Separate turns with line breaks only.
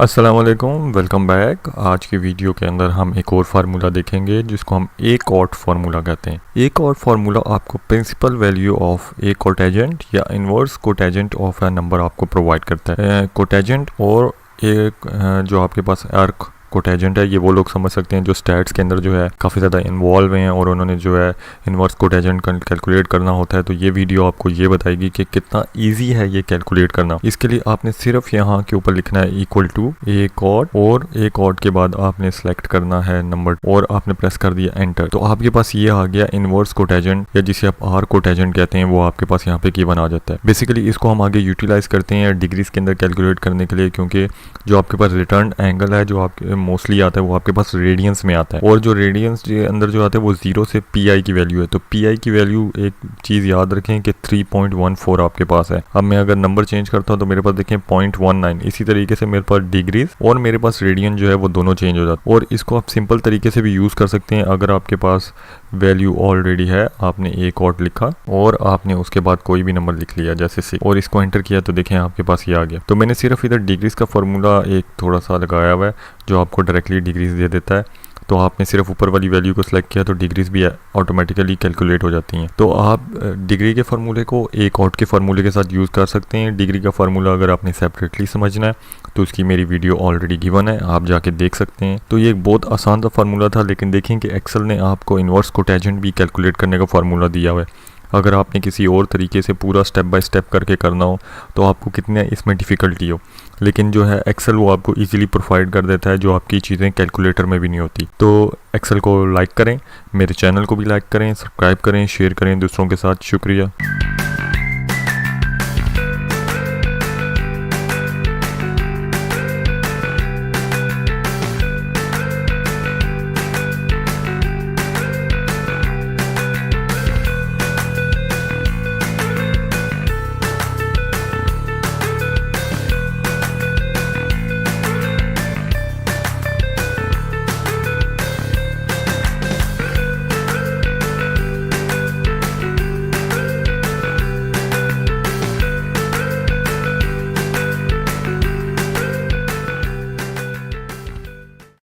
अस्सलाम वालेकुम, welcome back. आज की वीडियो के अंदर हम एक और फार्मूला देखेंगे जिसको हम ए कॉट फार्मूला कहते हैं। ए कॉट फार्मूला आपको प्रिंसिपल वैल्यू ऑफ ए कोटेजेंट या इन्वर्स कोटेजेंट ऑफ अ नंबर आपको प्रोवाइड करता है। कोटेजेंट और एक जो आपके पास आर्क कोटेजेंट है, ये वो लोग समझ सकते हैं जो स्टैट्स के अंदर जो है काफ़ी ज़्यादा इन्वॉल्व हैं और उन्होंने जो है इन्वर्स कोटेजेंट कैलकुलेट करना होता है। तो ये वीडियो आपको ये बताएगी कि कितना इजी है ये कैलकुलेट करना। इसके लिए आपने सिर्फ यहाँ के ऊपर लिखना है इक्वल टू ए कॉट और ए कॉट के बाद आपने सेलेक्ट करना है नंबर और आपने प्रेस कर दिया एंटर। तो आपके पास ये आ गया इन्वर्स कोटेजेंट या जिसे आप आर कोटेजेंट कहते हैं, वो आपके पास यहाँ पे गिवन आ जाता है। बेसिकली इसको हम आगे यूटिलाइज करते हैं डिग्रीज के अंदर कैलकुलेट करने के लिए, क्योंकि जो आपके पास रिटर्न एंगल है जो आपके मोस्टली आता है वो आपके पास रेडियंस में आता है, और जो रेडियंस के अंदर जो आता है वो 0 से पी की वैल्यू है। तो पी की वैल्यू एक चीज़ याद रखें कि 3.14 आपके पास है। अब मैं अगर नंबर चेंज करता हूँ तो मेरे पास देखें 0.19। इसी तरीके से मेरे पास डिग्रीज और मेरे पास रेडियन जो है वो दोनों चेंज हो जाते हैं। और इसको आप सिंपल तरीके से भी यूज़ कर सकते हैं। अगर आपके पास वैल्यू ऑलरेडी है, आपने ए कॉट लिखा और आपने उसके बाद कोई भी नंबर लिख लिया जैसे 6 और इसको एंटर किया तो देखें आपके पास ये आ गया। तो मैंने सिर्फ इधर डिग्रीज का फॉर्मूला एक थोड़ा सा लगाया हुआ है जो आपको डायरेक्टली डिग्रीज दे देता है। तो आपने सिर्फ ऊपर वाली वैल्यू को सिलेक्ट किया तो डिग्रीज भी ऑटोमेटिकली कैलकुलेट हो जाती हैं। तो आप डिग्री के फार्मूले को ए कॉट के फार्मूले के साथ यूज़ कर सकते हैं। डिग्री का फार्मूला अगर आपने सेपरेटली समझना है तो उसकी मेरी वीडियो ऑलरेडी गिवन है, आप जाके देख सकते हैं। तो ये एक बहुत आसान सा फार्मूला था, लेकिन देखें कि एक्सेल ने आपको इन्वर्स कोटेजेंट भी कैलकुलेट करने का फार्मूला दिया हुआ है। अगर आपने किसी और तरीके से पूरा स्टेप बाय स्टेप करके करना हो तो आपको कितने इसमें डिफ़िकल्टी हो, लेकिन जो है एक्सेल वो आपको इजीली प्रोवाइड कर देता है, जो आपकी चीज़ें कैलकुलेटर में भी नहीं होती। तो एक्सेल को लाइक करें, मेरे चैनल को भी लाइक करें, सब्सक्राइब करें, शेयर करें दूसरों के साथ। शुक्रिया।